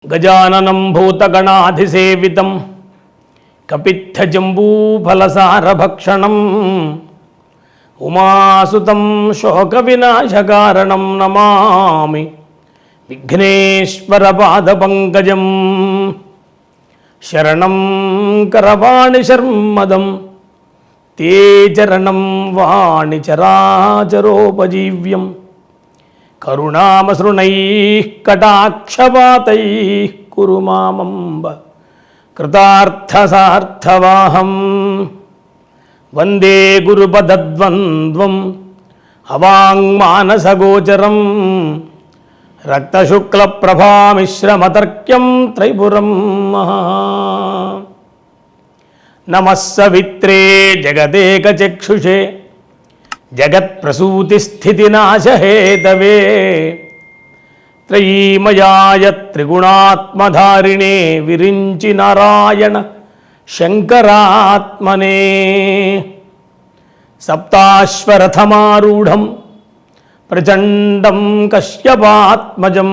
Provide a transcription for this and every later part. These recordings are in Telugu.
గజాననం భూతగణాధిసేవితం కపిత్థజంబూఫలసారభక్షణం ఉమాసుతం శోకవినాశకారణం నమామి విఘ్నేశ్వరపాదపంకజం. శరణం కరవాణి శర్మదం తే చరణం వాణి చరాచరోపజీవ్యం. కరుణామసృణైః కటాక్షపాతైః కురు మామంబ కృతార్థసార్థవాహం. వందే గురుపదద్వంద్వం అవాంగ్మానసగోచరం రక్తశుక్లప్రభామిశ్రమతర్క్యం త్రైపురం మహా. నమః సవిత్రే జగదేకచక్షుషే జగత్ప్రసూతిస్థితినాశహేతవే త్రయీమయాయ త్రిగుణాత్మధారిణే విరించి నారాయణ శంకరాత్మనే. సప్తాశ్వరథమారూఢం ప్రచండం కశ్యపాత్మజం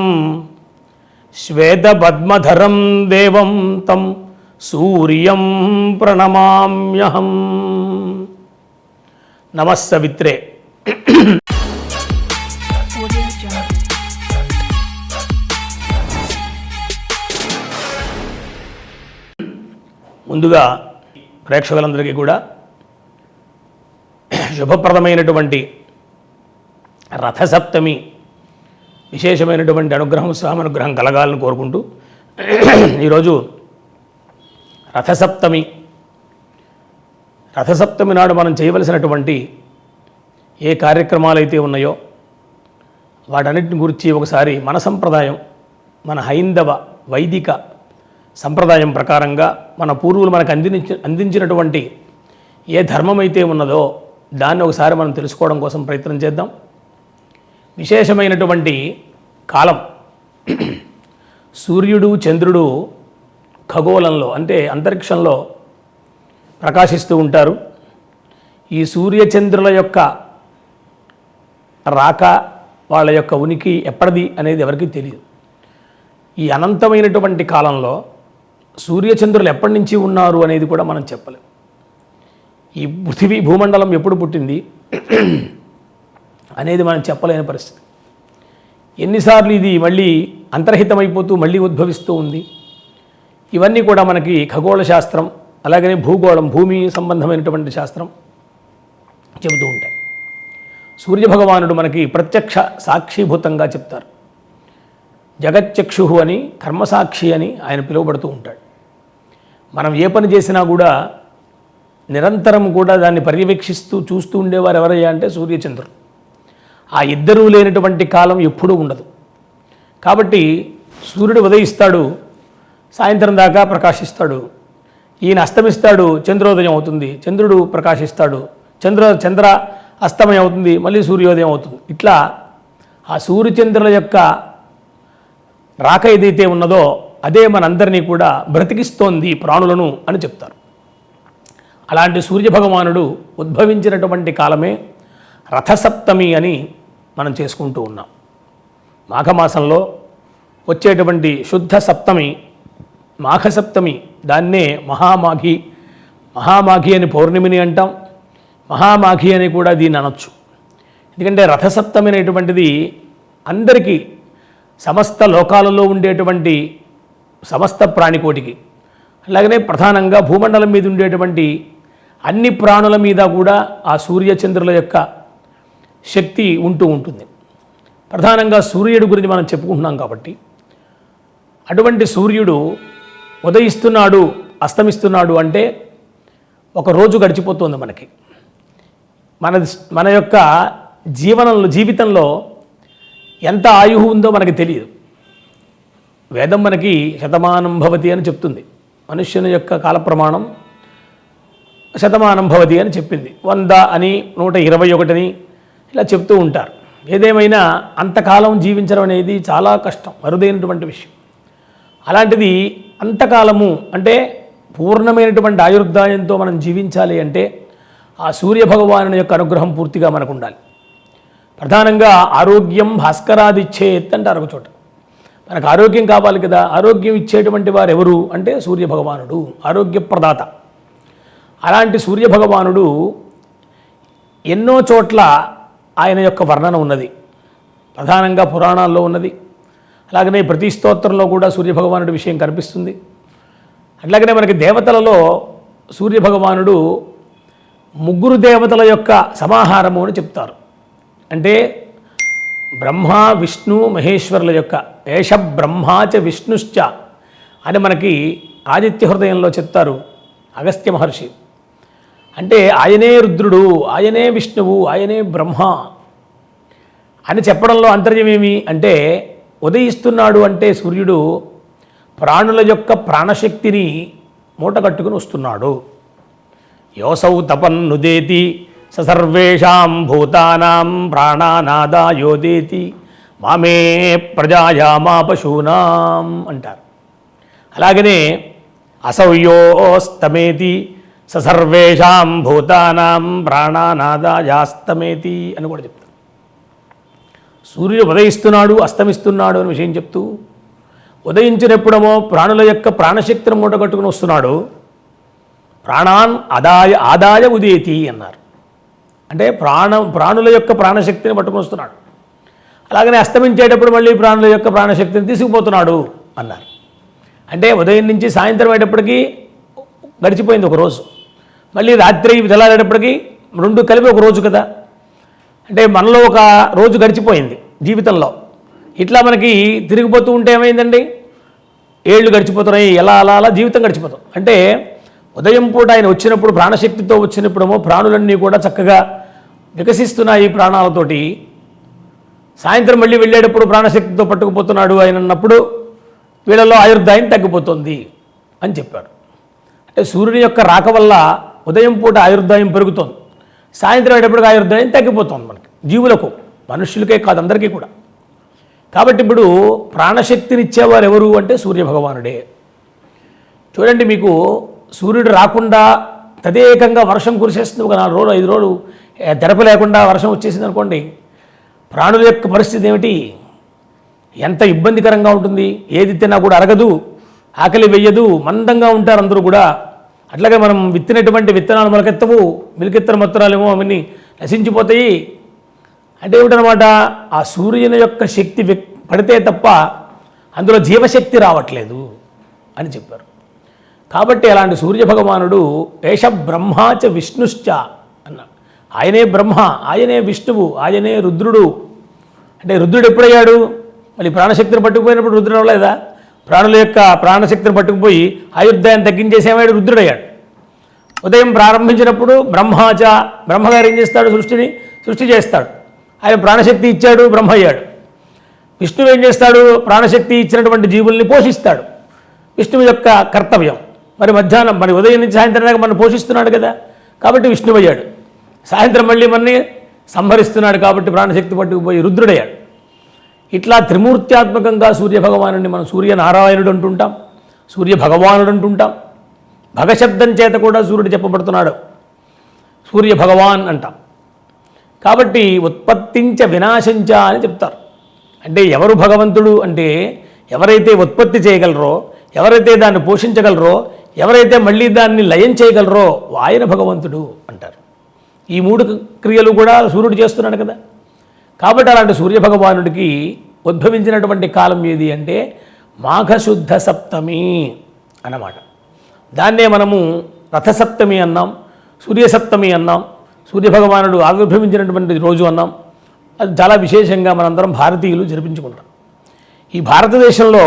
శ్వేతపద్మధరం దేవం తం సూర్యం ప్రణమామ్యహం. నమః సవిత్రే. ముందుగా ప్రేక్షకులందరికీ కూడా శుభప్రదమైనటువంటి రథసప్తమి విశేషమైనటువంటి అనుగ్రహం, స్వామనుగ్రహం కలగాలని కోరుకుంటూ ఈరోజు రథసప్తమి నాడు మనం చేయవలసినటువంటి ఏ కార్యక్రమాలు అయితే ఉన్నాయో వాటన్నిటిని గురించి ఒకసారి మన సంప్రదాయం, మన హైందవ వైదిక సంప్రదాయం ప్రకారంగా మన పూర్వులు మనకు అందించినటువంటి ఏ ధర్మం అయితే ఉన్నదో దాన్ని ఒకసారి మనం తెలుసుకోవడం కోసం ప్రయత్నం చేద్దాం. విశేషమైనటువంటి కాలం, సూర్యుడు చంద్రుడు ఖగోళంలో అంటే అంతరిక్షంలో ప్రకాశిస్తూ ఉంటారు. ఈ సూర్యచంద్రుల యొక్క రాక, వాళ్ళ యొక్క ఉనికి ఎప్పటిది అనేది ఎవరికీ తెలియదు. ఈ అనంతమైనటువంటి కాలంలో సూర్యచంద్రులు ఎప్పటి నుంచి ఉన్నారు అనేది కూడా మనం చెప్పలేం. ఈ పృథివీ భూమండలం ఎప్పుడు పుట్టింది అనేది మనం చెప్పలేని పరిస్థితి. ఎన్నిసార్లు ఇది మళ్ళీ అంతర్హితమైపోతూ మళ్ళీ ఉద్భవిస్తూ ఉంది. ఇవన్నీ కూడా మనకి ఖగోళ శాస్త్రం, అలాగనే భూగోళం, భూమి సంబంధమైనటువంటి శాస్త్రం చెబుతూ ఉంటాయి. సూర్యభగవానుడు మనకి ప్రత్యక్ష సాక్షిభూతంగా చెప్తారు. జగచ్చక్షు అని, కర్మసాక్షి అని ఆయన పిలువబడుతూ ఉంటాడు. మనం ఏ పని చేసినా కూడా నిరంతరం కూడా దాన్ని పర్యవేక్షిస్తూ చూస్తూ ఉండేవారు ఎవరయ్యా అంటే సూర్యచంద్రుడు. ఆ ఇద్దరూ లేనటువంటి కాలం ఎప్పుడూ ఉండదు. కాబట్టి సూర్యుడు ఉదయిస్తాడు, సాయంత్రం దాకా ప్రకాశిస్తాడు. ఈయన అస్తమిస్తాడు, చంద్రోదయం అవుతుంది. చంద్రుడు ప్రకాశిస్తాడు, చంద్ర అస్తమయం అవుతుంది, మళ్ళీ సూర్యోదయం అవుతుంది. ఇట్లా ఆ సూర్యచంద్రుల యొక్క రాక ఏదైతే ఉన్నదో అదే మనందరినీ కూడా బ్రతికిస్తోంది, ప్రాణులను అని చెప్తారు. అలాంటి సూర్యభగవానుడు ఉద్భవించినటువంటి కాలమే రథసప్తమి అని మనం చేసుకుంటూ ఉన్నాం. మాఘమాసంలో వచ్చేటువంటి శుద్ధ సప్తమి మాఘసప్తమి, దాన్నే మహామాఘి అని పౌర్ణమిని అంటాం, మహామాఘి అని కూడా దీన్ని అనొచ్చు. ఎందుకంటే రథసప్తమి అనేటువంటిది అందరికీ, సమస్త లోకాలలో ఉండేటువంటి సమస్త ప్రాణికోటికి, అలాగనే ప్రధానంగా భూమండలం మీద ఉండేటువంటి అన్ని ప్రాణుల మీద కూడా ఆ సూర్యచంద్రుల యొక్క శక్తి ఉంటూ ఉంటుంది. ప్రధానంగా సూర్యుడు గురించి మనం చెప్పుకుంటున్నాం కాబట్టి అటువంటి సూర్యుడు ఉదయిస్తున్నాడు, అస్తమిస్తున్నాడు అంటే ఒక రోజు గడిచిపోతుంది మనకి. మన యొక్క జీవితంలో ఎంత ఆయువు ఉందో మనకి తెలియదు. వేదం మనకి శతమానం భవతి అని చెప్తుంది. మనుష్యుని యొక్క కాల ప్రమాణం శతమానం భవతి అని చెప్పింది. 100 అని 121 అని ఇలా చెప్తూ ఉంటారు. ఏదేమైనా అంతకాలం జీవించడం అనేది చాలా కష్టం, అరుదైనటువంటి విషయం. అలాంటిది అంతకాలము అంటే పూర్ణమైనటువంటి ఆయుర్దాయంతో మనం జీవించాలి అంటే ఆ సూర్యభగవాను యొక్క అనుగ్రహం పూర్తిగా మనకు ఉండాలి. ప్రధానంగా ఆరోగ్యం భాస్కరాదిచ్చేత్ అంటారు ఒక చోట. మనకు ఆరోగ్యం కావాలి కదా, ఆరోగ్యం ఇచ్చేటువంటి వారు ఎవరు అంటే సూర్యభగవానుడు, ఆరోగ్యప్రదాత. అలాంటి సూర్యభగవానుడు ఎన్నో చోట్ల ఆయన యొక్క వర్ణన ఉన్నది, ప్రధానంగా పురాణాల్లో ఉన్నది. అలాగనే ప్రతి స్తోత్రంలో కూడా సూర్యభగవానుడి విషయం కనిపిస్తుంది. అట్లాగనే మనకి దేవతలలో సూర్యభగవానుడు ముగ్గురు దేవతల యొక్క సమాహారము అని చెప్తారు. అంటే బ్రహ్మ విష్ణు మహేశ్వరుల యొక్క ఏష బ్రహ్మాచ విష్ణుశ్చ అని మనకి ఆదిత్య హృదయంలో చెప్తారు అగస్త్య మహర్షి. అంటే ఆయనే రుద్రుడు, ఆయనే విష్ణువు, ఆయనే బ్రహ్మ అని చెప్పడంలో అంతర్యమేమి అంటే, ఉదయిస్తున్నాడు అంటే సూర్యుడు ప్రాణుల యొక్క ప్రాణశక్తిని మూటగట్టుకుని వస్తున్నాడు. యోసౌ తపన్నుదేతి సర్వేషాం భూతానాం ప్రాణానాదాయోదేతి మామే ప్రజాయామా పశూనాం అంటారు. అలాగనే అసౌయోస్తమేతి సర్వేషాం భూతానాం ప్రాణానాదాయాస్తమేతి అని కూడా చెప్తారు. సూర్యుడు ఉదయిస్తున్నాడు అస్తమిస్తున్నాడు అని విషయం చెప్తూ, ఉదయించినప్పుడేమో ప్రాణుల యొక్క ప్రాణశక్తిని మూటగట్టుకుని వస్తున్నాడు, ప్రాణాన్ ఆదాయ ఉదేతి అన్నారు. అంటే ప్రాణుల యొక్క ప్రాణశక్తిని పట్టుకుని వస్తున్నాడు. అలాగనే అస్తమించేటప్పుడు మళ్ళీ ప్రాణుల యొక్క ప్రాణశక్తిని తీసుకుపోతున్నాడు అన్నారు. అంటే ఉదయం నుంచి సాయంత్రం అయ్యేటప్పటికీ గడిచిపోయింది ఒక రోజు, మళ్ళీ రాత్రి తెల్లారేటప్పటికీ రెండు కలిపి ఒక రోజు కదా. అంటే మనలో ఒక రోజు గడిచిపోయింది జీవితంలో. ఇట్లా మనకి తిరిగిపోతూ ఉంటే ఏమైందండి, ఏళ్ళు గడిచిపోతున్నాయి, ఎలా అలా అలా జీవితం గడిచిపోతాం. అంటే ఉదయం పూట ఆయన వచ్చినప్పుడు ప్రాణశక్తితో వచ్చినప్పుడేమో ప్రాణులన్నీ కూడా చక్కగా వికసిస్తున్నాయి ప్రాణాలతోటి. సాయంత్రం మళ్ళీ వెళ్ళేటప్పుడు ప్రాణశక్తితో పట్టుకుపోతున్నాడు ఆయన అన్నప్పుడు వీళ్ళలో ఆయుర్దాయం తగ్గిపోతుంది అని చెప్పాడు. అంటే సూర్యుని యొక్క రాక వల్ల ఉదయం పూట ఆయుర్దాయం పెరుగుతోంది, సాయంత్రం అయ్యేటప్పటికి ఆయుర్దాయం తగ్గిపోతుంది మనకి, జీవులకు, మనుష్యులకే కాదు అందరికీ కూడా. కాబట్టి ఇప్పుడు ప్రాణశక్తినిచ్చేవారు ఎవరు అంటే సూర్యభగవానుడే. చూడండి, మీకు సూర్యుడు రాకుండా తదేకంగా వర్షం కురిసేస్తుంది, ఒక 4 రోజులు 5 రోజులు తెరప లేకుండా వర్షం వచ్చేసింది అనుకోండి, ప్రాణుల యొక్క పరిస్థితి ఏమిటి, ఎంత ఇబ్బందికరంగా ఉంటుంది. ఏది తిన్నా కూడా అరగదు, ఆకలి వెయ్యదు, మందంగా ఉంటారు అందరూ కూడా. అట్లాగే మనం విత్తినటువంటి విత్తనాలు మొలకెత్తవు, మిలికెత్తన మొత్తరాలేమో అవన్నీ నశించిపోతాయి. అంటే ఏమిటనమాట, ఆ సూర్యుని యొక్క శక్తి పడితే తప్ప అందులో జీవశక్తి రావట్లేదు అని చెప్పారు. కాబట్టి అలాంటి సూర్యభగవానుడు ఏష బ్రహ్మాచ విష్ణుశ్చ అన్నాడు. ఆయనే బ్రహ్మ, ఆయనే విష్ణువు, ఆయనే రుద్రుడు. అంటే రుద్రుడు ఎప్పుడయ్యాడు, మళ్ళీ ప్రాణశక్తిని పట్టుకుపోయినప్పుడు రుద్రుడు అవ్వలేదా? ప్రాణుల యొక్క ప్రాణశక్తిని పట్టుకుపోయి ఆయుర్దాయాన్ని తగ్గించేసేవాడు రుద్రుడయ్యాడు. ఉదయం ప్రారంభించినప్పుడు బ్రహ్మాచ, బ్రహ్మగారు ఏం చేస్తాడు, సృష్టి చేస్తాడు. ఆయన ప్రాణశక్తి ఇచ్చాడు, బ్రహ్మ అయ్యాడు. విష్ణువు ఏం చేస్తాడు, ప్రాణశక్తి ఇచ్చినటువంటి జీవుల్ని పోషిస్తాడు, విష్ణువు యొక్క కర్తవ్యం. మరి మధ్యాహ్నం మరి ఉదయం నుంచి సాయంత్రం దాకా మనం పోషిస్తున్నాడు కదా, కాబట్టి విష్ణువు అయ్యాడు. సాయంత్రం మళ్ళీ మనని సంహరిస్తున్నాడు కాబట్టి ప్రాణశక్తి పట్టుకుపోయి రుద్రుడయ్యాడు. ఇట్లా త్రిమూర్త్యాత్మకంగా సూర్యభగవానుడిని మనం సూర్యనారాయణుడు అంటుంటాం, సూర్యభగవానుడు అంటుంటాం. భగశబ్దం చేత కూడా సూర్యుడు చెప్పబడుతున్నాడు, సూర్యభగవాన్ అంటాం. కాబట్టి ఉత్పత్తించ వినాశంచ అని చెప్తారు. అంటే ఎవరు భగవంతుడు అంటే ఎవరైతే ఉత్పత్తి చేయగలరో, ఎవరైతే దాన్ని పోషించగలరో, ఎవరైతే మళ్ళీ దాన్ని లయం చేయగలరో ఆయన భగవంతుడు అంటారు. ఈ 3 క్రియలు కూడా సూర్యుడు చేస్తున్నాడు కదా. కాబట్టి అలాంటి సూర్యభగవానుడికి ఉద్భవించినటువంటి కాలం ఏది అంటే మాఘశుద్ధ సప్తమి అన్నమాట. దాన్నే మనము రథసప్తమి అన్నాం, సూర్యసప్తమి అన్నాం, సూర్యభగవానుడు ఆవిర్భవించినటువంటి రోజు అన్నాం. అది చాలా విశేషంగా మనందరం భారతీయులు జరిపించుకుంటాం. ఈ భారతదేశంలో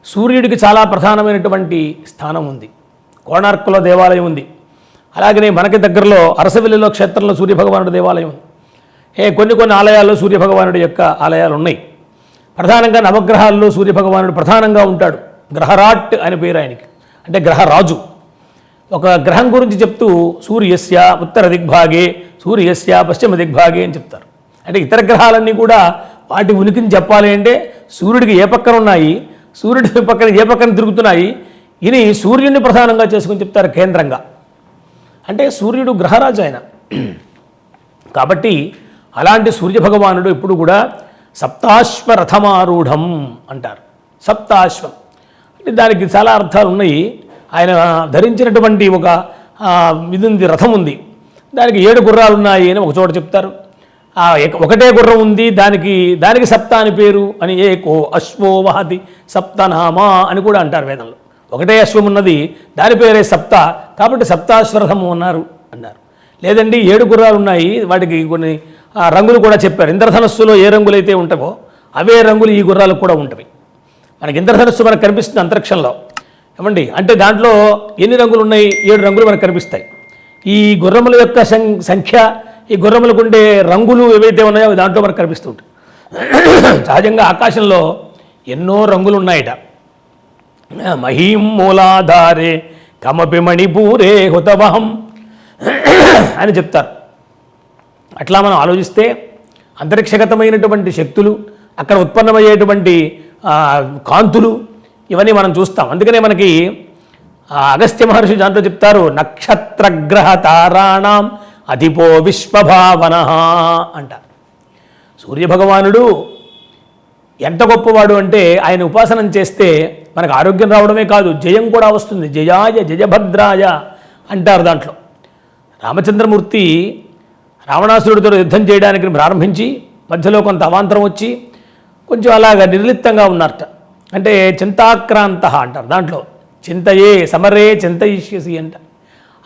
సూర్యుడికి చాలా ప్రధానమైనటువంటి స్థానం ఉంది. కోణార్కులో దేవాలయం ఉంది. అలాగనే మనకి దగ్గరలో అరసవెల్లిలో క్షేత్రంలో సూర్యభగవానుడి దేవాలయం ఉంది. కొన్ని ఆలయాల్లో సూర్యభగవానుడి యొక్క ఆలయాలు ఉన్నాయి. ప్రధానంగా నవగ్రహాల్లో సూర్యభగవానుడు ప్రధానంగా ఉంటాడు. గ్రహరాట్ అనే పేరు ఆయనకి, అంటే గ్రహరాజు. ఒక గ్రహం గురించి చెప్తూ సూర్యస్య ఉత్తర దిగ్భాగే సూర్యస్య పశ్చిమ దిగ్భాగే అని చెప్తారు. అంటే ఇతర గ్రహాలన్నీ కూడా వాటి ఉనికిని చెప్పాలి అంటే సూర్యుడికి ఏ పక్కన ఉన్నాయి, సూర్యుడి పక్కన ఏ పక్కన తిరుగుతున్నాయి, ఇని సూర్యుడిని ప్రధానంగా చేసుకుని చెప్తారు కేంద్రంగా. అంటే సూర్యుడు గ్రహరాజు ఆయన. కాబట్టి అలాంటి సూర్యభగవానుడు ఎప్పుడు కూడా సప్తాశ్వరథమారూఢం అంటారు. సప్తాశ్వం అంటే దానికి చాలా అర్థాలు ఉన్నాయి. ఆయన ధరించినటువంటి ఒక ఇది ఉంది, రథం ఉంది, దానికి 7 గుర్రాలు ఉన్నాయి అని ఒక చోట చెప్తారు. ఒకటే గుర్రం ఉంది, దానికి సప్త అని పేరు అని, ఏకో అశ్వో వహతి సప్తనామా అని కూడా అంటారు వేదంలో. ఒకటే అశ్వం ఉన్నది, దాని పేరే సప్త, కాబట్టి సప్తాశ్వరథము అన్నారు. లేదండి 7 గుర్రాలు ఉన్నాయి, వాటికి కొన్ని రంగులు కూడా చెప్పారు. ఇంద్రధనస్సులో ఏ రంగులైతే ఉంటావో అవే రంగులు ఈ గుర్రాలకు కూడా ఉంటాయి. మనకి ఇంద్రధనస్సు మనకు కనిపిస్తుంది అంతరిక్షంలో, ఏమండి, అంటే దాంట్లో ఎన్ని రంగులు ఉన్నాయి? 7 రంగులు మనకు కనిపిస్తాయి. ఈ గుర్రముల యొక్క సంఖ్య, ఈ గుర్రములకు ఉండే రంగులు ఏవైతే ఉన్నాయో దాంట్లో మనకు కనిపిస్తుంటాయి. సహజంగా ఆకాశంలో ఎన్నో రంగులు ఉన్నాయట. మహీం మూలాధారే కమపి మణిపూరే హుతవహం అని చెప్తారు. అట్లా మనం ఆలోచిస్తే అంతరిక్షగతమైనటువంటి శక్తులు, అక్కడ ఉత్పన్నమయ్యేటువంటి కాంతులు, ఇవన్నీ మనం చూస్తాం. అందుకనే మనకి అగస్త్య మహర్షి దాంట్లో చెప్తారు, నక్షత్రగ్రహ తారాణం అధిపో విశ్వభావన అంట. సూర్యభగవానుడు ఎంత గొప్పవాడు అంటే ఆయన ఉపాసనం చేస్తే మనకు ఆరోగ్యం రావడమే కాదు, జయం కూడా వస్తుంది. జయాయ జయభద్రాయ అంటారు. దాంట్లో రామచంద్రమూర్తి రావణాసురుడితో యుద్ధం చేయడానికి ప్రారంభించి మధ్యలో కొంత అవాంతరం వచ్చి కొంచెం అలాగా నిర్లిప్తంగా ఉన్నారట. అంటే చింతాక్రాంత అంటారు. దాంట్లో చింతయే సమరే చింతయిష్యసి అంట.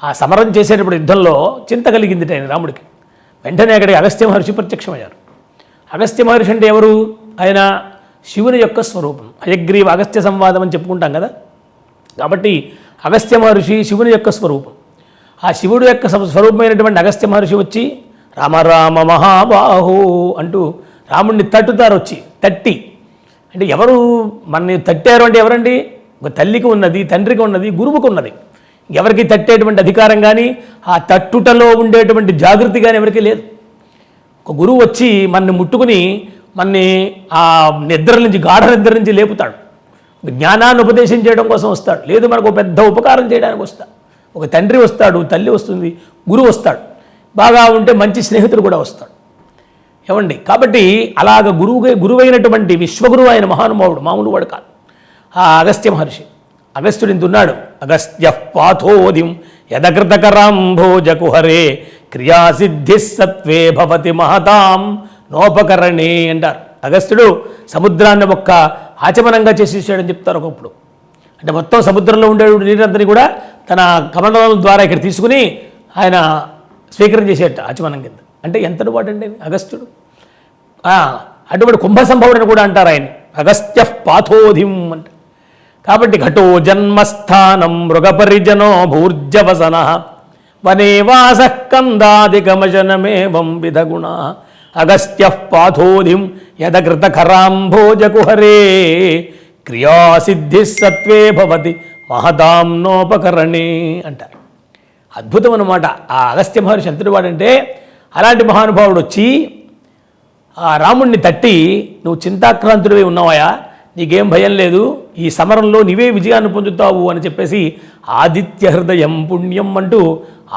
ఆ సమరం చేసేటప్పుడు యుద్ధంలో చింత కలిగింది ఆయన రాముడికి. వెంటనే అక్కడికి అగస్త్య మహర్షి ప్రత్యక్షమయ్యారు. అగస్త్య మహర్షి అంటే ఎవరు? ఆయన శివుని యొక్క స్వరూపం. హయగ్రీవ అగస్త్య సంవాదం అని చెప్పుకుంటాం కదా. కాబట్టి అగస్త్య మహర్షి శివుని యొక్క స్వరూపం. ఆ శివుడు యొక్క స్వరూపమైనటువంటి అగస్త్య మహర్షి వచ్చి రామ రామ మహాబాహు అంటూ రాముడిని తట్టుతారు. వచ్చి తట్టి, అంటే ఎవరు మనని తట్టారు అంటే ఎవరండి? ఒక తల్లికి ఉన్నది, తండ్రికి ఉన్నది, గురువుకు ఉన్నది. ఎవరికి తట్టేటువంటి అధికారం కానీ ఆ తట్టుటలో ఉండేటువంటి జాగృతి కానీ ఎవరికీ లేదు. ఒక గురువు వచ్చి మనని ముట్టుకుని మనని ఆ నిద్ర నుంచి, గాఢ నిద్ర నుంచి లేపుతాడు. జ్ఞానాన్ని ఉపదేశం చేయడం కోసం వస్తాడు. లేదు మనకు ఒక పెద్ద ఉపకారం చేయడానికి వస్తాడు. ఒక తండ్రి వస్తాడు, తల్లి వస్తుంది, గురువు వస్తాడు. బాగా ఉంటే మంచి స్నేహితుడు కూడా వస్తాడు. ఏమండి, కాబట్టి అలాగ గురువైనటువంటి విశ్వగురువు ఆయన మహానుభావుడు, మామూలు వాడు కాదు ఆ అగస్త్య మహర్షి. అగస్త్యుడు ఇంతున్నాడు. అగస్త్య పాథోదిం యదకృతకరాంభోజకుహరే క్రియాసిద్ధి సత్వే భవతి మహతాం నోపకరణే అంటారు. అగస్త్యుడు సముద్రాన్ని ఒక్క ఆచమనంగా చేసేసాడని చెప్తారు ఒకప్పుడు. అంటే మొత్తం సముద్రంలో ఉండే నీరంతని కూడా తన కమండలం ద్వారా ఇక్కడ తీసుకుని ఆయన స్వీకరణ చేసేట ఆచమనం కింద. అంటే ఎంతటి వాడండి అగస్త్యుడు. అటువంటి కుంభసంభవుడని కూడా అంటారు ఆయన. అగస్త్య పాథోధిం అంట. కాబట్టి ఘటో జన్మస్థానం మృగపరిజనో భూర్జవసన వనే వాస కందాదికమశనమేవం విధగుణ అగస్త్య పాథోధిం యదకృతకరాంభోజకుహరే క్రియాసిద్ధి సత్వే భవతి మహతాం నోపకరణే అంటారు. అద్భుతం అన్నమాట. ఆ అగస్త్య మహర్షి ఎంతటి వాడంటే అలాంటి మహానుభావుడు వచ్చి ఆ రాముణ్ణి తట్టి, నువ్వు చింతాక్రాంతుడివై ఉన్నావాయా, నీకేం భయం లేదు, ఈ సమరంలో నీవే విజయాన్ని పొందుతావు అని చెప్పేసి ఆదిత్య హృదయం పుణ్యం అంటూ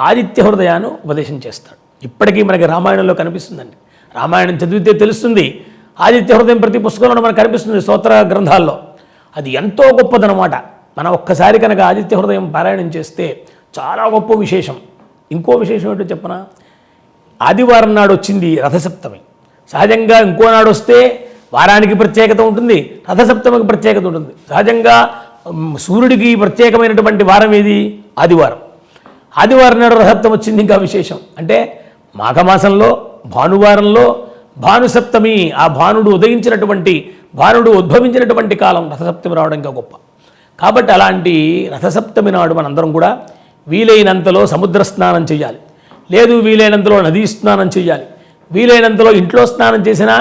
ఆదిత్య హృదయాన్ని ఉపదేశం చేస్తాడు. ఇప్పటికీ మనకి రామాయణంలో కనిపిస్తుందండి. రామాయణం చదివితే తెలుస్తుంది. ఆదిత్య హృదయం ప్రతి పుస్తకంలో మనకు కనిపిస్తుంది, స్తోత్ర గ్రంథాల్లో. అది ఎంతో గొప్పదనమాట. మనం ఒక్కసారి కనుక ఆదిత్య హృదయం పారాయణం చేస్తే చాలా గొప్ప విశేషం. ఇంకో విశేషం ఏంటో చెప్పనా? ఆదివారం నాడు వచ్చింది రథసప్తమి. సహజంగా ఇంకో నాడు వస్తే వారానికి ప్రత్యేకత ఉంటుంది, రథసప్తమికి ప్రత్యేకత ఉంటుంది. సహజంగా సూర్యుడికి ప్రత్యేకమైనటువంటి వారం ఏది? ఆదివారం. ఆదివారం నాడు రథసప్తమి వచ్చింది, ఇంకా విశేషం. అంటే మాఘమాసంలో భానువారంలో భానుసప్తమి, ఆ భానుడు ఉదయించినటువంటి, భానుడు ఉద్భవించినటువంటి కాలం రథసప్తమి రావడం ఇంకా గొప్ప. కాబట్టి అలాంటి రథసప్తమి నాడు మనందరం కూడా వీలైనంతలో సముద్ర స్నానం చేయాలి, లేదు వీలైనంతలో నదీ స్నానం చేయాలి, వీలైనంతలో ఇంట్లో స్నానం చేసినా,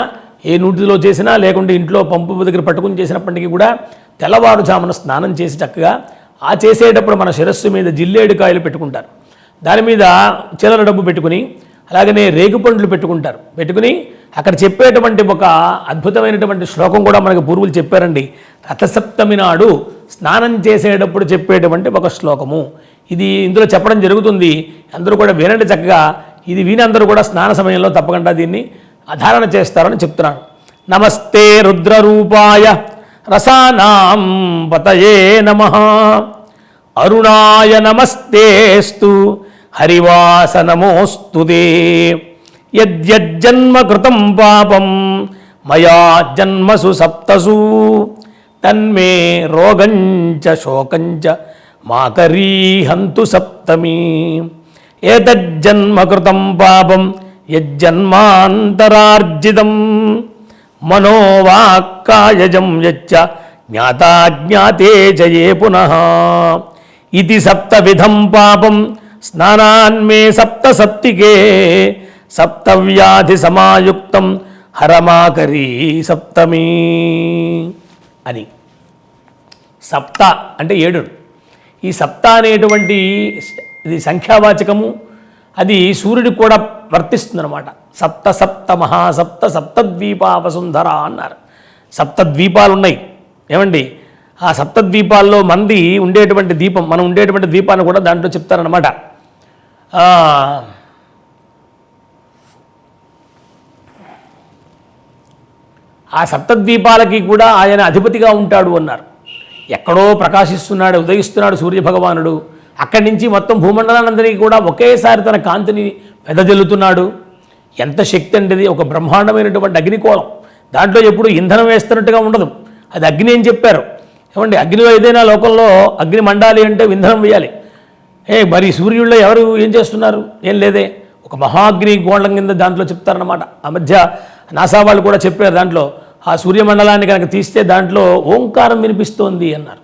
ఏ నూటిలో చేసినా, లేకుంటే ఇంట్లో పంపు దగ్గర పట్టుకుని చేసినప్పటికీ కూడా తెల్లవారుజామున స్నానం చేసి చక్కగా ఆ చేసేటప్పుడు మన శిరస్సు మీద జిల్లేడుకాయలు పెట్టుకుంటారు, దాని మీద చిల్లర డబ్బు పెట్టుకుని, అలాగనే రేగుపండ్లు పెట్టుకుంటారు. పెట్టుకుని అక్కడ చెప్పేటువంటి ఒక అద్భుతమైనటువంటి శ్లోకం కూడా మనకు పూర్వులు చెప్పారండి. రథసప్తమి నాడు స్నానం చేసేటప్పుడు చెప్పేటువంటి ఒక శ్లోకము ఇది ఇందులో చెప్పడం జరుగుతుంది. అందరూ కూడా వినండి చక్కగా. ఇది విని అందరూ కూడా స్నాన సమయంలో తప్పకుండా దీన్ని ధారణ చేస్తారని చెప్తున్నాను. నమస్తే రుద్రరూపాయ రసానాం పతయే నమః అరుణాయ నమస్తేస్తు హరివాస నమోస్తుతే యద్యజ్జన్మ కృతం పాపం మయా జన్మసు సప్తసు తన్మే రోగంచ శోకంచ మాకరీహంతు సప్తమి ఏతజ్జన్మ కృతం పాపం యజ్జన్మాంతరార్జితం మనోవాక్కాయజం యచ్చ జ్ఞాతాజ్ఞాతే జయే పునః ఇది సప్తవిధం పాపం స్నానాన్మే సప్త సప్తికే సప్తవ్యాధి సమాయుక్తం హరమాకరీ సప్తమీ అని. సప్త అంటే 7. ఈ సప్త అనేటువంటి ఇది సంఖ్యావాచకము. అది సూర్యుడికి కూడా వర్తిస్తుందన్నమాట. సప్త సప్త మహాసప్త సప్తద్వీపావసుంధర అన్నారు. సప్తద్వీపాలు ఉన్నాయి. ఏమండి, ఆ సప్తద్వీపాల్లో మంది ఉండేటువంటి దీపం, మనం ఉండేటువంటి ద్వీపాన్ని కూడా దాంట్లో చెప్తారనమాట. ఆ సప్తద్వీపాలకి కూడా ఆయన అధిపతిగా ఉంటాడు అన్నారు. ఎక్కడో ప్రకాశిస్తున్నాడు, ఉదయిస్తున్నాడు సూర్యభగవానుడు. అక్కడి నుంచి మొత్తం భూమండలానందరికీ కూడా ఒకేసారి తన కాంతిని వెదజల్లుతున్నాడు. ఎంత శక్తి అంటే ఒక బ్రహ్మాండమైనటువంటి అగ్నికోళం. దాంట్లో ఎప్పుడు ఇంధనం వేస్తున్నట్టుగా ఉండదు. అది అగ్ని అని చెప్పారు. ఏమండి, అగ్నిలో ఏదైనా లోకంలో అగ్ని మండాలి అంటే ఇంధనం వేయాలి. మరి సూర్యుల్లో ఎవరు ఏం చేస్తున్నారు? ఏం లేదే. ఒక మహాగ్ని గోళం కింద దాంట్లో చెప్తారన్నమాట. ఆ మధ్య నాసా వాళ్ళు కూడా చెప్పారు. దాంట్లో ఆ సూర్యమండలాన్ని కనుక తీస్తే దాంట్లో ఓంకారం వినిపిస్తోంది అన్నారు.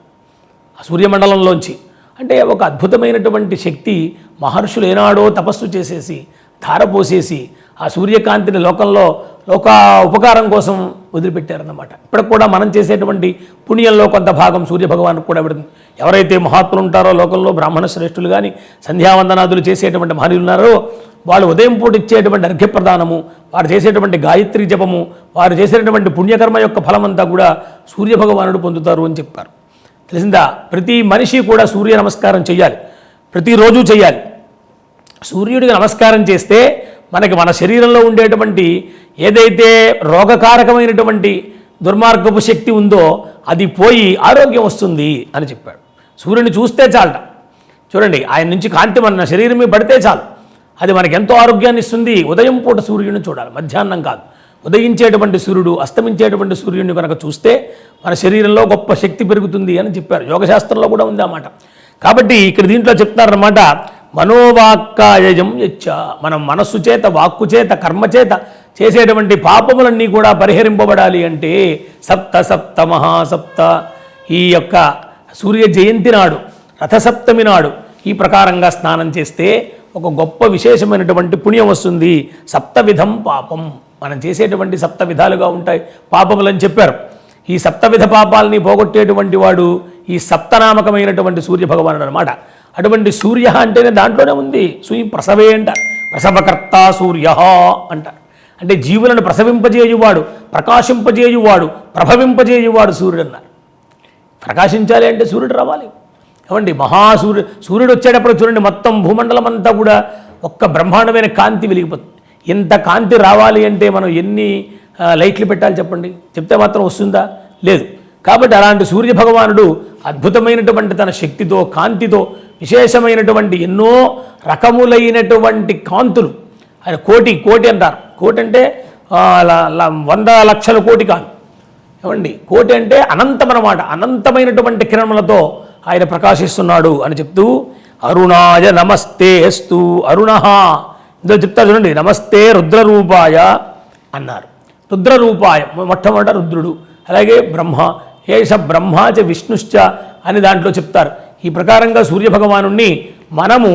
ఆ సూర్యమండలంలోంచి అంటే ఒక అద్భుతమైనటువంటి శక్తి. మహర్షులు ఏనాడో తపస్సు చేసేసి ధారపోసేసి ఆ సూర్యకాంతిని లోకంలో ఉపకారం కోసం వదిలిపెట్టారన్నమాట. ఇప్పటికి కూడా మనం చేసేటువంటి పుణ్యంలో కొంత భాగం సూర్యభగవానికి కూడా పెడుతుంది. ఎవరైతే మహాత్ములు ఉంటారో లోకంలో, బ్రాహ్మణ శ్రేష్ఠులు కానీ సంధ్యావందనాదులు చేసేటువంటి మహనీయులు ఉన్నారో, వాళ్ళు ఉదయం పూట ఇచ్చేటువంటి అర్ఘ్యప్రదానము, వారు చేసేటువంటి గాయత్రి జపము, వారు చేసేటువంటి పుణ్యకర్మ యొక్క ఫలమంతా కూడా సూర్యభగవానుడు పొందుతారు అని చెప్పారు. తెలిసిందా? ప్రతి మనిషి కూడా సూర్య నమస్కారం చేయాలి, ప్రతిరోజు చేయాలి. సూర్యుడికి నమస్కారం చేస్తే మనకి మన శరీరంలో ఉండేటువంటి ఏదైతే రోగకారకమైనటువంటి దుర్మార్గపు శక్తి ఉందో అది పోయి ఆరోగ్యం వస్తుంది అని చెప్పాడు. సూర్యుని చూస్తే చాలట. చూడండి, ఆయన నుంచి కాంతి మన శరీరం మీద పడితే చాలు, అది మనకి ఎంతో ఆరోగ్యాన్ని ఇస్తుంది. ఉదయం పూట సూర్యుడిని చూడాలి, మధ్యాహ్నం కాదు. ఉదయించేటువంటి సూర్యుడు, అస్తమించేటువంటి సూర్యుడిని కనుక చూస్తే మన శరీరంలో గొప్ప శక్తి పెరుగుతుంది అని చెప్పారు. యోగశాస్త్రంలో కూడా ఉంది అన్నమాట. కాబట్టి ఇక్కడ దీంట్లో చెప్తారన్నమాట, మనోవాక్కాయజం యచ్చ. మనం మనస్సు చేత, వాక్కు చేత, కర్మ చేత చేసేటువంటి పాపములన్నీ కూడా పరిహరింపబడాలి అంటే సప్త సప్త మహాసప్త. ఈ యొక్క సూర్య జయంతి నాడు, రథసప్తమి నాడు ఈ ప్రకారంగా స్నానం చేస్తే ఒక గొప్ప విశేషమైనటువంటి పుణ్యం వస్తుంది. సప్తవిధం పాపం. మనం చేసేటువంటి 7 విధాలుగా ఉంటాయి పాపములని చెప్పారు. ఈ 7 విధ పాపాలని పోగొట్టేటువంటి వాడు ఈ సప్తనామకమైనటువంటి సూర్యభగవానుడు అనమాట. అటువంటి సూర్య అంటేనే దాంట్లోనే ఉంది. సూర్య ప్రసవే అంటారు. ప్రసవకర్త సూర్య అంటారు. అంటే జీవులను ప్రసవింపజేయువాడు, ప్రకాశింపజేయువాడు, ప్రభవింపజేయువాడు సూర్యుడు అన్నారు. ప్రకాశించాలి అంటే సూర్యుడు రావాలి. ఏమండి, సూర్యుడు వచ్చేటప్పుడు చూడండి, మొత్తం భూమండలం అంతా కూడా ఒక్క బ్రహ్మాండమైన కాంతి వెలిగిపోతుంది. ఇంత కాంతి రావాలి అంటే మనం ఎన్ని లైట్లు పెట్టాలి చెప్పండి? చెప్తే మాత్రం వస్తుందా? లేదు. కాబట్టి అలాంటి సూర్యభగవానుడు అద్భుతమైనటువంటి తన శక్తితో, కాంతితో విశేషమైనటువంటి ఎన్నో రకములైనటువంటి కాంతులు. ఆయన కోటి అంటారు. కోటి అంటే 100 లక్షల కోటి కాదు. ఏమండి, కోటి అంటే అనంతం అన్నమాట. అనంతమైనటువంటి కిరణములతో ఆయన ప్రకాశిస్తున్నాడు అని చెప్తూ అరుణాయ నమస్తేస్తు. అరుణ ఇందులో చెప్తారు చూడండి, నమస్తే రుద్రరూపాయ అన్నారు. రుద్రరూపాయ మొట్టమొదట రుద్రుడు, అలాగే బ్రహ్మ, ఏష బ్రహ్మాచ విష్ణుశ్చ అని దాంట్లో చెప్తారు. ఈ ప్రకారంగా సూర్యభగవాను మనము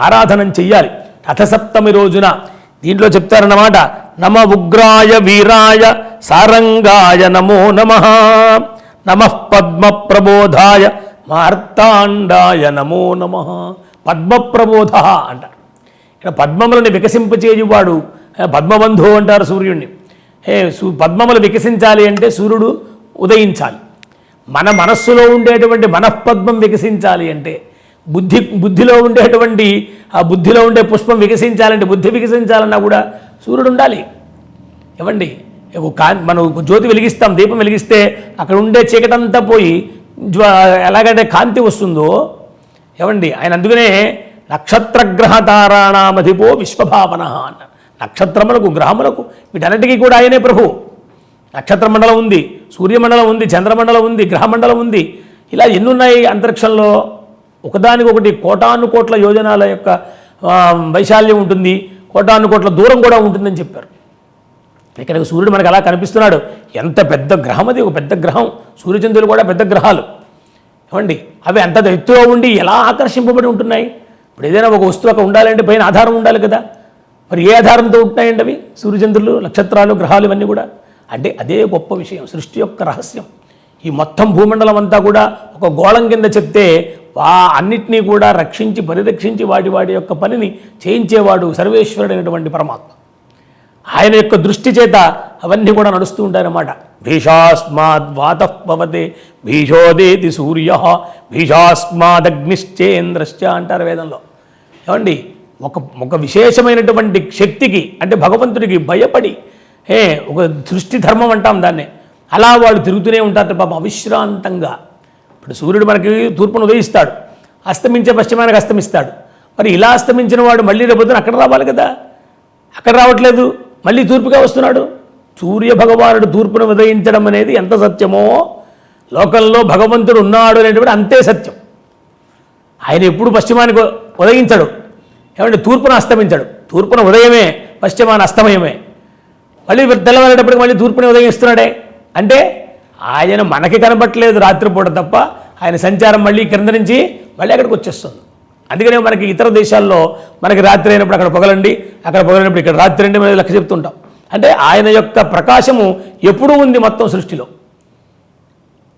ఆరాధనం చెయ్యాలి. రథసప్తమి రోజున దీంట్లో చెప్తారన్నమాట, నమ ఉగ్రాయ వీరాయ సారంగాయ నమో నమః, నమః పద్మ ప్రబోధాయ మార్తాండాయ నమో నమః. పద్మప్రబోధ అంటారు. ఇక్కడ పద్మములను వికసింపచేయువాడు పద్మబంధు అంటారు సూర్యుడిని. పద్మములు వికసించాలి అంటే సూర్యుడు ఉదయించాలి. మన మనస్సులో ఉండేటువంటి మనఃపద్మం వికసించాలి అంటే, బుద్ధిలో ఉండేటువంటి ఆ బుద్ధిలో ఉండే పుష్పం వికసించాలంటే, బుద్ధి వికసించాలన్నా కూడా సూర్యుడు ఉండాలి. ఏమండి, మనం జ్యోతి వెలిగిస్తాం, దీపం వెలిగిస్తే అక్కడ ఉండే చీకటంతా పోయి ఎలాగంటే కాంతి వస్తుందో ఏమండి ఆయన అందుకనే నక్షత్రగ్రహ తారాణామధిపో విశ్వభావన అన్న. నక్షత్రములకు గ్రహములకు వీటన్నిటికీ కూడా ఆయనే ప్రభు. నక్షత్ర మండలం ఉంది, సూర్యమండలం ఉంది, చంద్రమండలం ఉంది, గ్రహమండలం ఉంది. ఇలా ఎన్నున్నాయి అంతరిక్షంలో. ఒకదానికొకటి కోటాను కోట్ల యోజనాల యొక్క వైశాల్యం ఉంటుంది, కోటాను కోట్ల దూరం కూడా ఉంటుందని చెప్పారు. ఇక్కడ సూర్యుడు మనకు అలా కనిపిస్తున్నాడు. ఎంత పెద్ద గ్రహం అది, ఒక పెద్ద గ్రహం. సూర్యచంద్రులు కూడా పెద్ద గ్రహాలు ఏమండి. అవి అంత ఎత్తుగా ఉండి ఎలా ఆకర్షింపబడి ఉంటున్నాయి. ఇప్పుడు ఏదైనా ఒక వస్తువు అక్కడ ఉండాలంటే పైన ఆధారం ఉండాలి కదా. మరి ఏ ఆధారంతో ఉంటున్నాయండి అవి సూర్యచంద్రులు, నక్షత్రాలు, గ్రహాలు ఇవన్నీ కూడా. అంటే అదే గొప్ప విషయం, సృష్టి యొక్క రహస్యం. ఈ మొత్తం భూమండలం అంతా కూడా ఒక గోళం కింద చెప్తే అన్నిటినీ కూడా రక్షించి పరిరక్షించి వాటి యొక్క పనిని చేయించేవాడు సర్వేశ్వరుడైనటువంటి పరమాత్మ. ఆయన యొక్క దృష్టి చేత అవన్నీ కూడా నడుస్తూ ఉంటాయన్నమాట. భీషాస్మాద్ వాతః పవతే భీషోదేతి సూర్య భీషాస్మాదగ్నిశ్చేంద్రశ్చ అంటారు వేదంలో. ఏమండి ఒక విశేషమైనటువంటి శక్తికి అంటే భగవంతుడికి భయపడి ఒక సృష్టి ధర్మం అంటాం దాన్నే. అలా వాళ్ళు తిరుగుతూనే ఉంటారు పాపం అవిశ్రాంతంగా. ఇప్పుడు సూర్యుడు మనకి తూర్పును ఉదయిస్తాడు, అస్తమించే పశ్చిమానికి అస్తమిస్తాడు. మరి ఇలా అస్తమించిన వాడు మళ్ళీ రేపొద్దున అక్కడ రావాలి కదా, అక్కడ రావట్లేదు, మళ్ళీ తూర్పుగా వస్తున్నాడు. సూర్య భగవానుడు తూర్పును ఉదయించడం అనేది ఎంత సత్యమో లోకంలో భగవంతుడు ఉన్నాడు అనేటువంటి అంతే సత్యం. ఆయన ఎప్పుడు పశ్చిమానికి ఉదయించడు, ఏమంటే తూర్పున అస్తమించడు. తూర్పున ఉదయమే, పశ్చిమాన అస్తమయమే. మళ్ళీ తెల్లవారేటప్పటికి మళ్ళీ తూర్పుని ఉదయిస్తున్నాడే అంటే ఆయన మనకి కనబట్టలేదు రాత్రిపూట తప్ప, ఆయన సంచారం మళ్ళీ క్రింద నుంచి మళ్ళీ అక్కడికి వచ్చేస్తుంది. అందుకనే మనకి ఇతర దేశాల్లో మనకి రాత్రి అయినప్పుడు అక్కడ పొగలండి, అక్కడ పొగలైనప్పుడు ఇక్కడ రాత్రి అండి మేము లెక్క చెప్తుంటాం. అంటే ఆయన యొక్క ప్రకాశము ఎప్పుడూ ఉంది మొత్తం సృష్టిలో.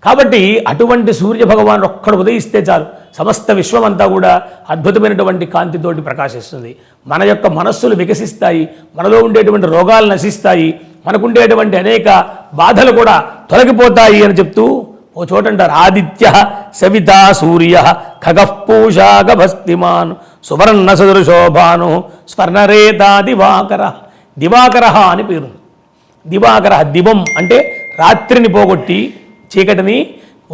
కాబట్టి అటువంటి సూర్య భగవానుడు ఒక్కడు ఉదయిస్తే చాలు సమస్త విశ్వం అంతా కూడా అద్భుతమైనటువంటి కాంతితోటి ప్రకాశిస్తుంది. మన యొక్క మనస్సులు వికసిస్తాయి, మనలో ఉండేటువంటి రోగాలు నశిస్తాయి, మనకుండేటువంటి అనేక బాధలు కూడా తొలగిపోతాయి అని చెప్తూ ఓ చోటంటారు, ఆదిత్య సవిత సూర్య ఖగః పూషా గభస్తిమాన్ సువర్ణ సదృశోభాను స్వర్ణరేతా దివాకర. దివాకర అని పేరు. దివాకర దివం అంటే రాత్రిని పోగొట్టి చీకటిని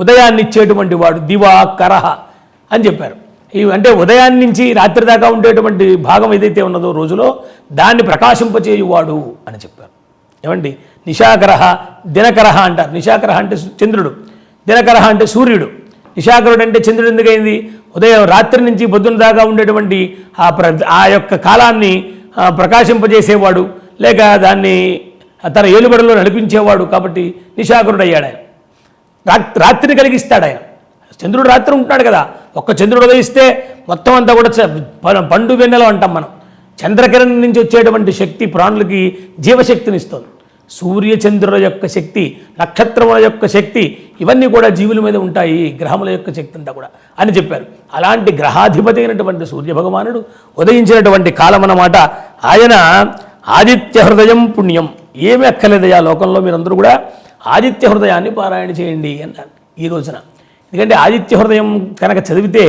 ఉదయాన్ని ఇచ్చేటువంటి వాడు దివాకర అని చెప్పారు. అంటే ఉదయాన్ని నుంచి రాత్రి దాకా ఉండేటువంటి భాగం ఏదైతే ఉన్నదో రోజులో దాన్ని ప్రకాశింపచేయువాడు అని చెప్పారు. ఏమండి నిశాకర దినకర అంటారు. నిశాకర అంటే చంద్రుడు, దినకర అంటే సూర్యుడు. నిశాకరుడు అంటే చంద్రుడు ఎందుకైంది? ఉదయం రాత్రి నుంచి పొద్దున దాకా ఉండేటువంటి ఆ యొక్క కాలాన్ని ప్రకాశింపజేసేవాడు, లేక దాన్ని తన ఏలుబడిలో నడిపించేవాడు. కాబట్టి నిశాకరుడు అయ్యాడు ఆయన. రాత్రిని కలిగిస్తాడు ఆయన. చంద్రుడు రాత్రి ఉంటున్నాడు కదా, ఒక్క చంద్రుడు ఉదయిస్తే మొత్తం అంతా కూడా పండు వెన్నెల అంటాం మనం. చంద్రకిరణం నుంచి వచ్చేటువంటి శక్తి ప్రాణులకి జీవశక్తిని ఇస్తుంది. సూర్యచంద్రుల యొక్క శక్తి, నక్షత్రముల యొక్క శక్తి ఇవన్నీ కూడా జీవుల మీద ఉంటాయి, గ్రహముల యొక్క శక్తి అంతా కూడా అని చెప్పారు. అలాంటి గ్రహాధిపతి అయినటువంటి సూర్యభగవానుడు ఉదయించినటువంటి కాలం అన్నమాట. ఆయన ఆదిత్య హృదయం పుణ్యం. ఏమీ అక్కర్లేదయ్యా లోకంలో, మీరందరూ కూడా ఆదిత్య హృదయాన్ని పారాయణ చేయండి అన్నారు ఈ రోజున. ఎందుకంటే ఆదిత్య హృదయం కనుక చదివితే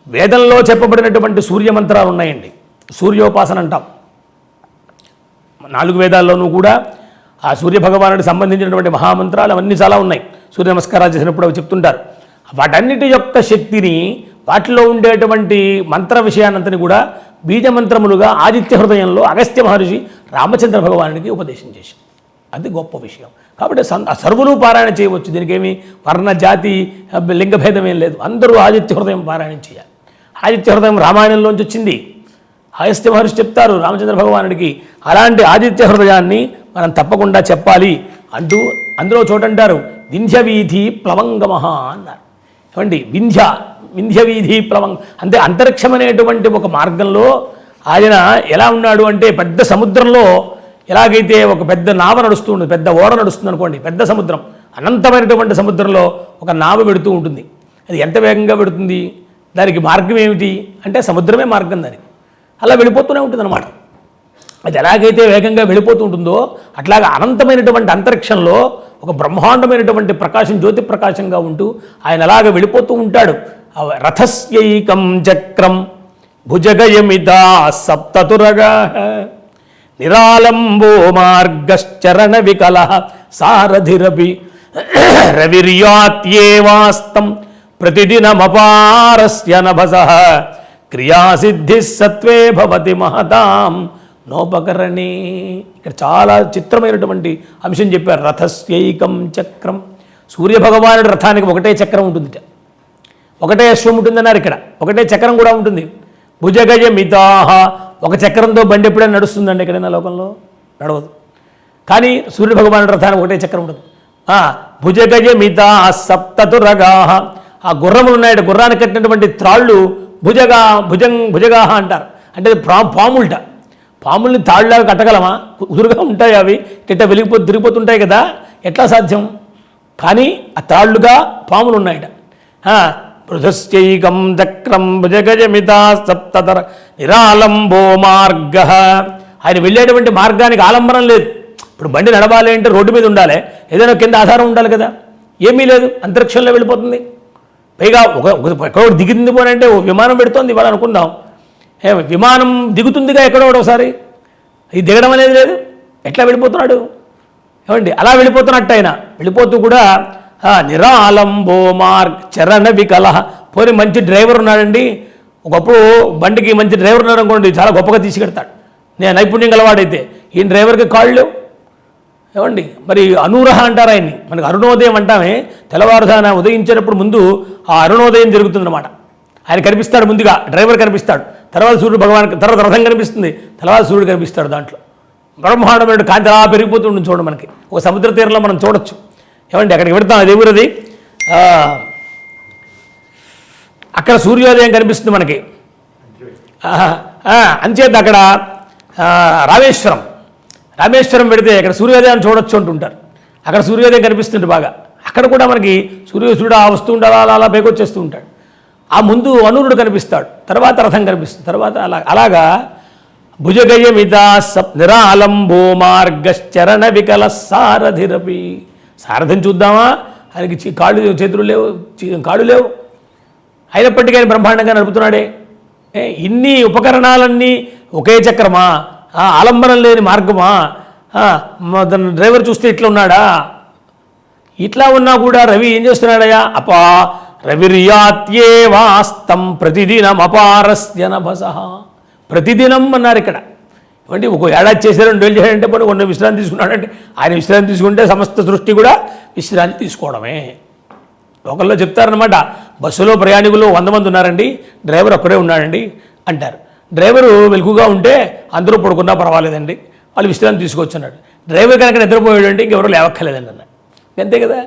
వేదంలో చెప్పబడినటువంటి సూర్యమంత్రాలు ఉన్నాయండి. సూర్యోపాసన అంటాం. 4 వేదాల్లోనూ కూడా ఆ సూర్యభగవానుడికి సంబంధించినటువంటి మహామంత్రాలు అవన్నీ చాలా ఉన్నాయి. సూర్య నమస్కారాలు చేసినప్పుడు అవి చెప్తుంటారు. వాటన్నిటి యొక్క శక్తిని, వాటిలో ఉండేటువంటి మంత్ర విషయాన్నంతని కూడా బీజమంత్రములుగా ఆదిత్య హృదయంలో అగస్త్య మహర్షి రామచంద్ర భగవానుడికి ఉపదేశం చేశారు. అది గొప్ప విషయం. కాబట్టి సర్వులు పారాయణ చేయవచ్చు. దీనికేమి వర్ణ జాతి లింగభేదం ఏం లేదు. అందరూ ఆదిత్య హృదయం పారాయణం చేయాలి. ఆదిత్య హృదయం రామాయణంలోంచి వచ్చింది. అగస్త్య మహర్షి చెప్తారు రామచంద్ర భగవానుడికి. అలాంటి ఆదిత్య హృదయాన్ని మనం తప్పకుండా చెప్పాలి అంటూ అందులో చోటంటారు వింధ్య వీధి ప్లవంగమహ అన్నారు. ఏమండి వింధ్య వీధి ప్లవంగ అంటే అంతరిక్షం అనేటువంటి ఒక మార్గంలో ఆయన ఎలా ఉన్నాడు అంటే పెద్ద సముద్రంలో ఎలాగైతే ఒక పెద్ద నావ నడుస్తూ ఉంటుంది, పెద్ద ఓడ నడుస్తుంది అనుకోండి, పెద్ద సముద్రం, అనంతమైనటువంటి సముద్రంలో ఒక నావ పెడుతూ ఉంటుంది. అది ఎంత వేగంగా పెడుతుంది? దానికి మార్గం ఏమిటి అంటే సముద్రమే మార్గం దానికి. అలా వెళ్ళిపోతూనే ఉంటుంది అన్నమాట. అది ఎలాగైతే వేగంగా వెళ్ళిపోతూ ఉంటుందో అట్లాగా అనంతమైనటువంటి అంతరిక్షంలో ఒక బ్రహ్మాండమైనటువంటి ప్రకాశం, జ్యోతి ప్రకాశంగా ఉంటూ ఆయన అలాగ వెళ్ళిపోతూ ఉంటాడు. రథస్యైకం చక్రం భుజగయమిదా సప్తతురగా నిరాలంబో మార్గశ్చరణ వికల సారథిరపి రవిర్యాత్యేవాస్తం ప్రతిదినమపారస్య నభసః క్రియాసిద్ధి సత్వే భవతి మహతాం నోపకరణే. ఇక్కడ చాలా చిత్రమైనటువంటి అంశం చెప్పారు. రథస్యైకం చక్రం. సూర్యభగవానుడి రథానికి ఒకటే చక్రం ఉంటుంది, ఒకటే అశ్వం ఉంటుందన్నారు. ఇక్కడ ఒకటే చక్రం కూడా ఉంటుంది. భుజగజ మితాహ. ఒక చక్రంతో బండి ఎప్పుడైనా నడుస్తుందండి ఎక్కడైనా లోకంలో? నడవదు. కానీ సూర్యభగవానుడి రథానికి ఒకటే చక్రం ఉంటుంది. భుజగజ మితా సప్తతురగాహ. ఆ గుర్రములు ఉన్నాయట, గుర్రానికి కట్టినటువంటి త్రాళ్ళు భుజగాహ అంటారు. అంటే పాముల్ట. పాముల్ని తాళ్ళలాగా కట్టగలమా? కుదురుగా ఉంటాయి అవి, ఇట్ట వెలిగిపోతూ తిరిగిపోతుంటాయి కదా, ఎట్లా సాధ్యం? కానీ ఆ తాళ్ళుగా పాములు ఉన్నాయట. పృథశ్చైకం చక్రం భుజగజమితా సప్తతర నిరాలంబో మార్గ. ఆయన వెళ్ళేటువంటి మార్గానికి ఆలంబనం లేదు. ఇప్పుడు బండి నడవాలి అంటే రోడ్డు మీద ఉండాలి, ఏదైనా కింద ఆధారం ఉండాలి కదా, ఏమీ లేదు, అంతరిక్షంలో వెళ్ళిపోతుంది. పైగా ఎక్కడో దిగింది పోనంటే విమానం పెడుతోంది ఇవాళ అనుకుందాం, విమానం దిగుతుందిగా ఎక్కడో ఒకసారి, ఇది దిగడం అనేది లేదు, ఎట్లా వెళ్ళిపోతున్నాడు ఏమండి? అలా వెళ్ళిపోతున్నట్టు ఆయన వెళ్ళిపోతూ కూడా నిరాలంబో మార్గ్ చరణ వికల. పోనీ మంచి డ్రైవర్ ఉన్నాడండి, ఒకప్పుడు బండికి మంచి డ్రైవర్ ఉన్నాడు అనుకోండి, చాలా గొప్పగా తీసుకెడతాడు, నేను నైపుణ్యం గలవాడైతే. ఈ డ్రైవర్కి కాళ్ళు లేవు ఏమండి. మరి అనూరహ అంటారు ఆయన్ని. మనకు అరుణోదయం అంటామే, తెల్లవారుజాన ఉదయించేటప్పుడు ముందు ఆ అరుణోదయం జరుగుతుందన్నమాట. ఆయన కనిపిస్తాడు ముందుగా, డ్రైవర్ కనిపిస్తాడు, తర్వాత సూర్యుడు భగవాన్, తర్వాత రథం కనిపిస్తుంది, తర్వాత సూర్యుడు కనిపిస్తాడు. దాంట్లో బ్రహ్మాండమైన కాంతి అలా పెరిగిపోతుంటుంది చూడండి. మనకి ఒక సముద్ర తీరంలో మనం చూడొచ్చు ఏమండి. అక్కడికి వెళ్తాం, అది ఊరది, అక్కడ సూర్యోదయం కనిపిస్తుంది మనకి. అంచేత అక్కడ రామేశ్వరం పెడితే అక్కడ సూర్యోదయాన్ని చూడొచ్చు అంటుంటారు. అక్కడ సూర్యోదయం కనిపిస్తుంది బాగా. అక్కడ కూడా మనకి సూర్యుడు వస్తూ ఉంటాడు, అలా పైకి వచ్చేస్తూ ఉంటాడు. ఆ ముందు అనూరుడు కనిపిస్తాడు, తర్వాత రథం కనిపిస్తుంది, తర్వాత అలాగా భుజగయమితా నిరాలంబో మార్గశ్చరణ వికల సారథిరపి. సారథిని చూద్దామా, ఆయనకి చేతులు లేవు, కాళ్ళు లేవు, అయినప్పటికీ ఆయన బ్రహ్మాండంగా నడుపుతున్నాడే. ఇన్ని ఉపకరణాలన్నీ ఒకే చక్రమా, ఆలంబనం లేని మార్గమా? డ్రైవర్ చూస్తే ఇట్లా ఉన్నాడా? ఇట్లా ఉన్నా కూడా రవి ఏం చేస్తున్నాడయ్యా? రవిర్యాత్యేవాస్తం ప్రతిదినం అపారస్య నభసః. ప్రతిదినం అన్నారు ఇక్కడ. ఏమంటే ఒక ఏడాది చేశారు, 2 ఏళ్ళు చేశాడంటే పోనీ కొన్ని విశ్రాంతి తీసుకున్నాడంటే, ఆయన విశ్రాంతి తీసుకుంటే సమస్త సృష్టి కూడా విశ్రాంతి తీసుకోవడమే. లోకల్లో చెప్తారనమాట, బస్సులో ప్రయాణికులు 100 మంది ఉన్నారండి, డ్రైవర్ ఒక్కడే ఉన్నాడండి అంటారు. డ్రైవరు వెలుగుగా ఉంటే అందరూ పడుకున్నా పర్వాలేదండి, వాళ్ళు విశ్రాంతి తీసుకోవచ్చు అన్నాడు. డ్రైవర్ కనుక నిద్రపోయాడు అంటే ఇంకెవరూ లేవక్కర్లేదండి అన్నాడు. అంతే కదా.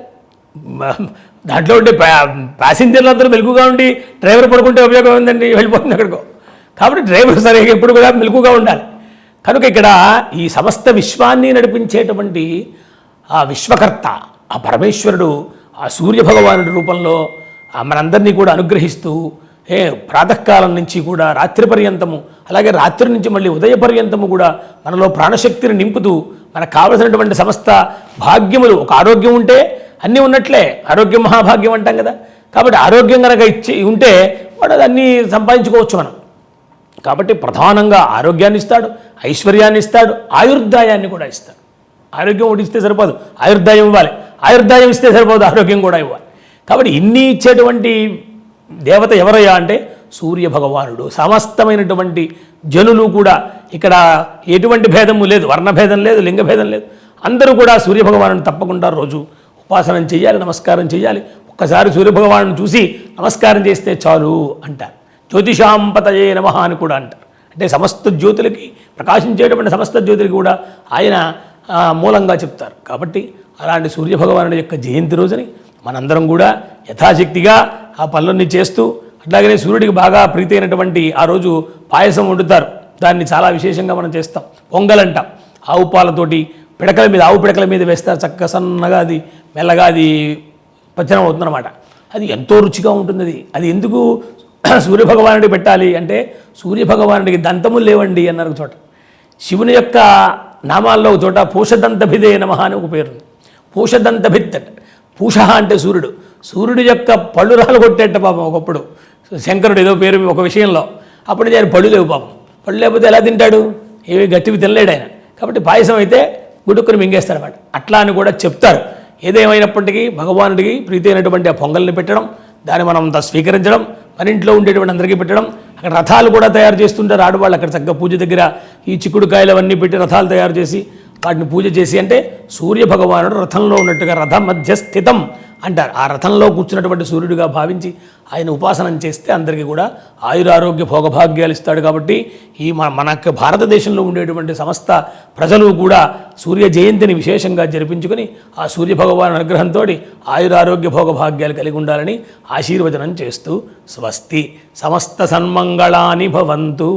దాంట్లో ఉంటే ప్యాసింజర్లు అందరూ మెలుగుగా ఉండి డ్రైవర్ పడుకుంటే ఉపయోగం ఉందండి, వెళ్ళిపోతుంది అక్కడికో. కాబట్టి డ్రైవర్ సరిగ్గా ఎప్పుడు కూడా మెలుగుగా ఉండాలి. కనుక ఇక్కడ ఈ సమస్త విశ్వాన్ని నడిపించేటువంటి ఆ విశ్వకర్త, ఆ పరమేశ్వరుడు, ఆ సూర్యభగవానుడి రూపంలో మనందరినీ కూడా అనుగ్రహిస్తూ ప్రాతకాలం నుంచి కూడా రాత్రి పర్యంతము, అలాగే రాత్రి నుంచి మళ్ళీ ఉదయ పర్యంతము కూడా మనలో ప్రాణశక్తిని నింపుతూ మనకు కావలసినటువంటి సమస్త భాగ్యములు, ఒక ఆరోగ్యం ఉంటే అన్నీ ఉన్నట్లే, ఆరోగ్యం మహాభాగ్యం అంటాం కదా. కాబట్టి ఆరోగ్యం కనుక ఉంటే వాడు అన్నీ సంపాదించుకోవచ్చు మనం. కాబట్టి ప్రధానంగా ఆరోగ్యాన్ని ఇస్తాడు, ఐశ్వర్యాన్ని ఇస్తాడు, ఆయుర్దాయాన్ని కూడా ఇస్తాడు. ఆరోగ్యం ఒకటి ఇస్తే సరిపోదు, ఆయుర్దాయం ఇవ్వాలి, ఆయుర్దాయం ఇస్తే సరిపోదు, ఆరోగ్యం కూడా ఇవ్వాలి. కాబట్టి ఇన్ని ఇచ్చేటువంటి దేవత ఎవరయ్యా అంటే సూర్యభగవానుడు. సమస్తమైనటువంటి జనులు కూడా ఇక్కడ ఎటువంటి భేదము లేదు, వర్ణభేదం లేదు, లింగభేదం లేదు, అందరూ కూడా సూర్యభగవానుని తప్పకుండా రోజు ఉపాసనం చేయాలి, నమస్కారం చేయాలి. ఒక్కసారి సూర్యభగవానుని చూసి నమస్కారం చేస్తే చాలు అంటారు. జ్యోతిషాంపతయే నమః అని కూడా అంటారు. అంటే సమస్త జ్యోతులకి, ప్రకాశించేటువంటి సమస్త జ్యోతులకి కూడా ఆయన మూలంగా చెప్తారు. కాబట్టి అలాంటి సూర్యభగవానుడి యొక్క జయంతి రోజుని మనందరం కూడా యథాశక్తిగా ఆ పనులన్నీ చేస్తూ, అట్లాగనే సూర్యుడికి బాగా ప్రీతి అయినటువంటి ఆ రోజు పాయసం వండుతారు, దాన్ని చాలా విశేషంగా మనం చేస్తాం. పొంగల్ అంటాం. ఆవు పాలతోటి పిడకల మీద, ఆవు పిడకల మీద వేస్తారు, చక్కగా సన్నగా అది మెల్లగా అది పచ్చనం అవుతుందన్నమాట. అది ఎంతో రుచిగా ఉంటుంది. అది ఎందుకు సూర్యభగవానుడికి పెట్టాలి అంటే, సూర్యభగవానుడికి దంతములు లేవండి అన్నారు ఒక చోట. శివుని యొక్క నామాల్లో ఒక చోట పూషదంతభిదే నమః అని ఒక పేరు. పూషదంతభిత్ అంటే పూష అంటే సూర్యుడు, సూర్యుడి యొక్క పళ్ళు రాలు కొట్టేట పాపం ఒకప్పుడు శంకరుడు ఏదో పేరు ఒక విషయంలో. అప్పుడు ఆయన పళ్ళు లేవు పాపం. పళ్ళు లేకపోతే ఎలా తింటాడు? ఏవి గట్టివి తినలేడు ఆయన. కాబట్టి పాయసం అయితే గుడుక్కుని మింగేస్తారన్నమాట. అట్లా అని కూడా చెప్తారు. ఏదేమైనప్పటికీ భగవానుడికి ప్రీతి అయినటువంటి ఆ పొంగల్ని పెట్టడం, దాన్ని మనం అంతా స్వీకరించడం, మన ఇంట్లో ఉండేటువంటి అందరికీ పెట్టడం. అక్కడ రథాలు కూడా తయారు చేస్తుంటారు ఆడవాళ్ళు. అక్కడ చక్కగా పూజ దగ్గర ఈ చిక్కుడుకాయలు అవన్నీ పెట్టి రథాలు తయారు చేసి వాటిని పూజ చేసి, అంటే సూర్య భగవానుడు రథంలో ఉన్నట్టుగా రథ మధ్య స్థితం అంటారు. ఆ రథంలో కూర్చున్నటువంటి సూర్యుడిగా భావించి ఆయన ఉపాసనం చేస్తే అందరికీ కూడా ఆయురారోగ్య భోగభాగ్యాలు ఇస్తాడు. కాబట్టి ఈ మనకు భారతదేశంలో ఉండేటువంటి సమస్త ప్రజలు కూడా సూర్య జయంతిని విశేషంగా జరిపించుకొని ఆ సూర్య భగవాను అనుగ్రహంతో ఆయురారోగ్య భోగభాగ్యాలు కలిగి ఉండాలని ఆశీర్వచనం చేస్తూ స్వస్తి సమస్త సన్మంగళాని భవంతు.